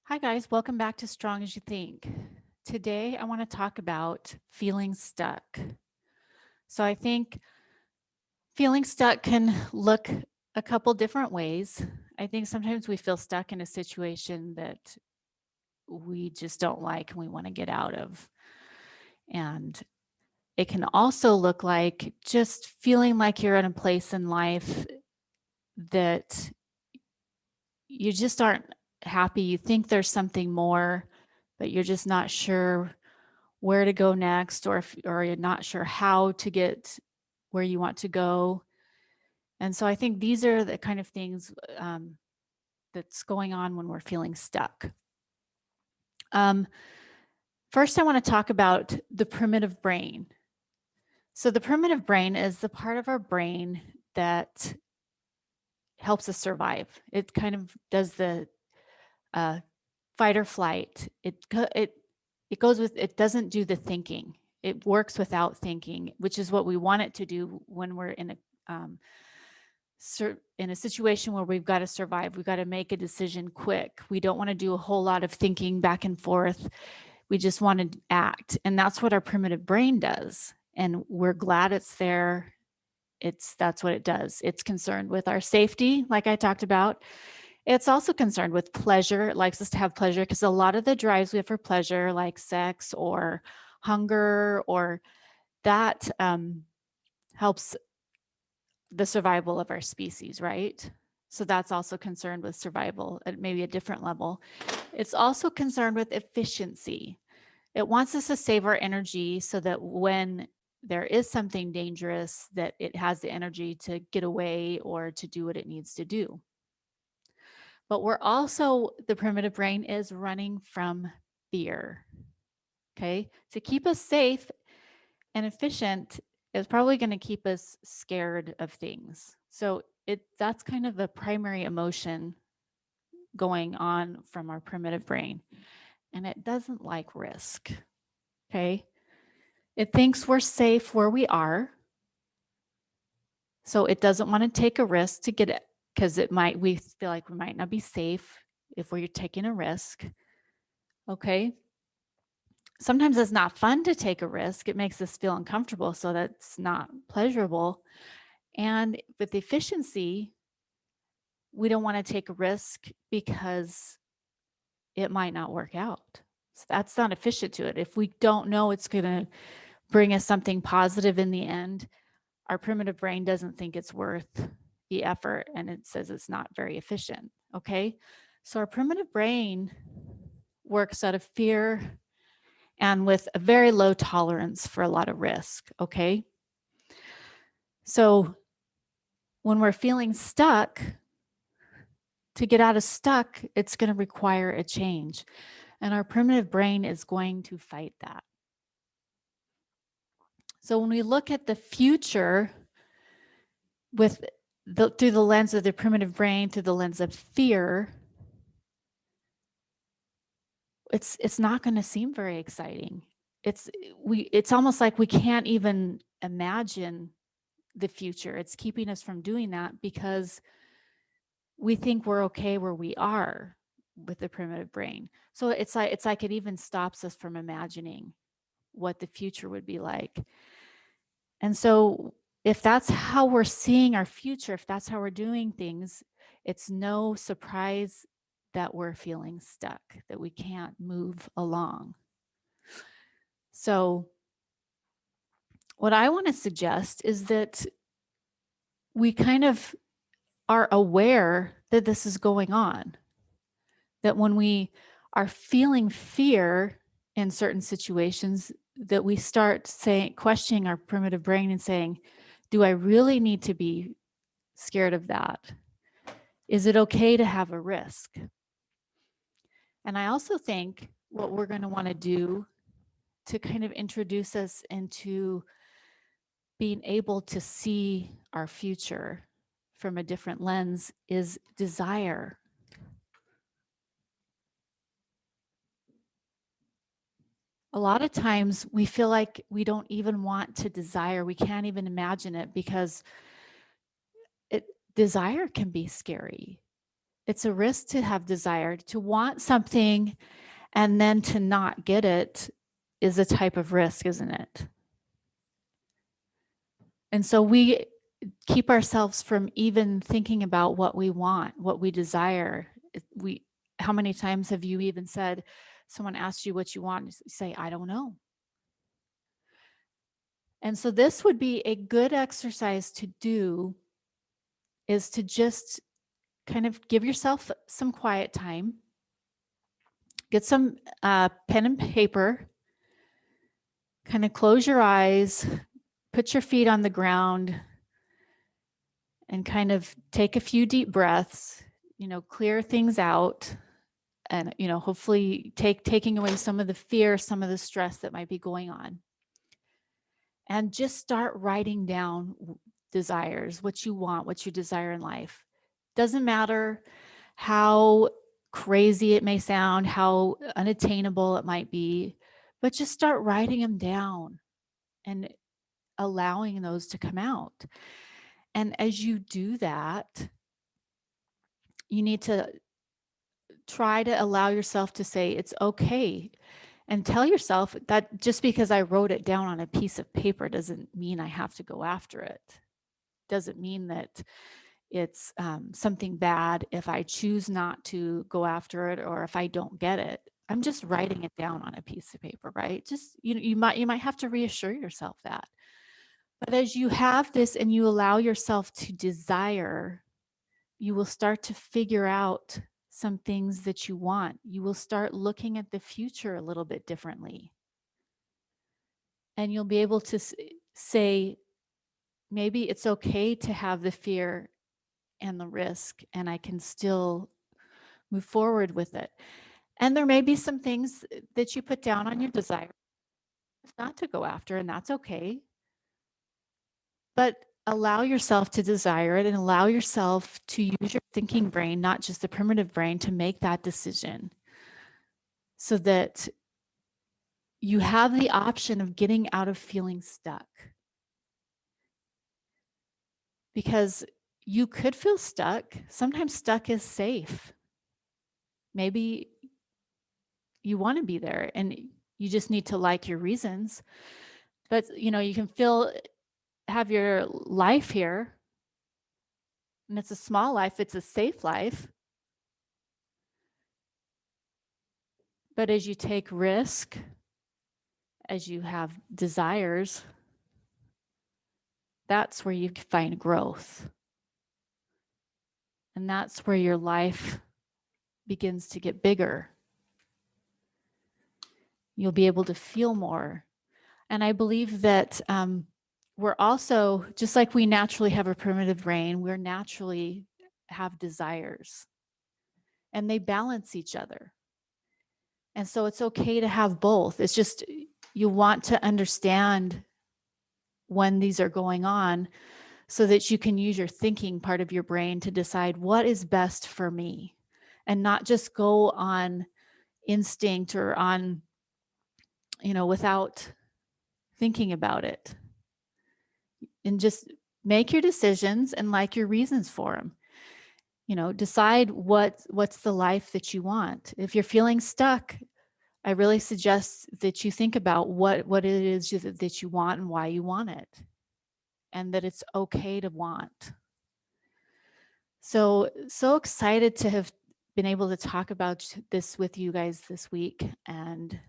Hi guys, welcome back to Strong as You Think. Today I want to talk about feeling stuck. So I think feeling stuck can look a couple different ways. I think sometimes we feel stuck in a situation that we just don't like and we want to get out of. And it can also look like just feeling like you're in a place in life that you just aren't happy. You think there's something more, but you're just not sure where to go next, or you're not sure how to get where you want to go. And so I think these are the kind of things that's going on when we're feeling stuck. Um, First, I want to talk about the primitive brain. So the primitive brain is the part of our brain that helps us survive. It kind of does the uh, fight or flight. It goes with, it doesn't do the thinking. It works without thinking, which is what we want it to do when we're um, in a situation where we've got to survive. We've got to make a decision quick. We don't want to do a whole lot of thinking back and forth. We just want to act, and that's what our primitive brain does. And we're glad it's there. That's what it does. It's concerned with our safety, like I talked about. It's also concerned with pleasure. It likes us to have pleasure because a lot of the drives we have for pleasure, like sex or hunger, or that helps the survival of our species, right? So that's also concerned with survival at maybe a different level. It's also concerned with efficiency. It wants us to save our energy so that when there is something dangerous, that it has the energy to get away or to do what it needs to do. But we're also, the primitive brain is running from fear. Okay. To keep us safe and efficient is probably going to keep us scared of things. So that's kind of the primary emotion going on from our primitive brain. And it doesn't like risk. Okay. It thinks we're safe where we are. So it doesn't want to take a risk to get it, because we feel like we might not be safe if we're taking a risk. Okay. Sometimes it's not fun to take a risk. It makes us feel uncomfortable. So that's not pleasurable. And with efficiency, we don't want to take a risk because it might not work out. So that's not efficient to it. If we don't know it's going to bring us something positive in the end, our primitive brain doesn't think it's worth the effort, and it says it's not very efficient. Okay. So our primitive brain works out of fear and with a very low tolerance for a lot of risk. Okay. So when we're feeling stuck, to get out of stuck, it's going to require a change. And our primitive brain is going to fight that. So when we look at the future through the lens of the primitive brain, through the lens of fear, it's not going to seem very exciting. It's almost like we can't even imagine the future. It's keeping us from doing that because we think we're okay where we are with the primitive brain. So it's like it even stops us from imagining what the future would be like. And so if that's how we're seeing our future, if that's how we're doing things, it's no surprise that we're feeling stuck, that we can't move along. So what I want to suggest is that we kind of are aware that this is going on, that when we are feeling fear in certain situations, that we start questioning our primitive brain and saying, do I really need to be scared of that? Is it okay to have a risk? And I also think what we're going to want to do to kind of introduce us into being able to see our future from a different lens is desire. A lot of times we feel like we don't even want to desire. We can't even imagine it because desire can be scary. it's a risk to have desire. To want something and then to not get it is a type of risk, isn't it? And so we keep ourselves from even thinking about what we want, what we desire. How many times have you even said, someone asked you what you want, you say, I don't know. And so this would be a good exercise to do, is to just kind of give yourself some quiet time, get some pen and paper, kind of close your eyes, put your feet on the ground, and kind of take a few deep breaths, clear things out, and, hopefully taking away some of the fear, some of the stress that might be going on. And just start writing down desires, what you want, what you desire in life. Doesn't matter how crazy it may sound, how unattainable it might be, but just start writing them down and allowing those to come out. And as you do that, you need to try to allow yourself to say it's okay, and tell yourself that just because I wrote it down on a piece of paper doesn't mean I have to go after it. Doesn't mean that it's something bad if I choose not to go after it, or if I don't get it. I'm just writing it down on a piece of paper, right? Just, you might have to reassure yourself that. But as you have this and you allow yourself to desire, you will start to figure out some things that you want. You will start looking at the future a little bit differently. And you'll be able to say, maybe it's okay to have the fear and the risk, and I can still move forward with it. And there may be some things that you put down on your desire not to go after, and that's okay. But allow yourself to desire it, and allow yourself to use your thinking brain, not just the primitive brain, to make that decision, so that you have the option of getting out of feeling stuck. Because you could feel stuck. Sometimes stuck is safe. Maybe you want to be there and you just need to like your reasons. But, you can have your life here, and it's a small life, it's a safe life. But as you take risk, as you have desires, that's where you find growth. And that's where your life begins to get bigger. You'll be able to feel more. And I believe that we're also, just like we naturally have a primitive brain, we're naturally have desires. And they balance each other. And so it's okay to have both. It's just you want to understand when these are going on, so that you can use your thinking part of your brain to decide what is best for me, and not just go on instinct or on, without thinking about it. And just make your decisions and like your reasons for them. Decide what's the life that you want. If you're feeling stuck, I really suggest that you think about what it is that you want and why you want it, and that it's okay to want. So excited to have been able to talk about this with you guys this week, and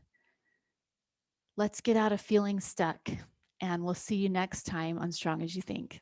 let's get out of feeling stuck, and we'll see you next time on Strong as You Think.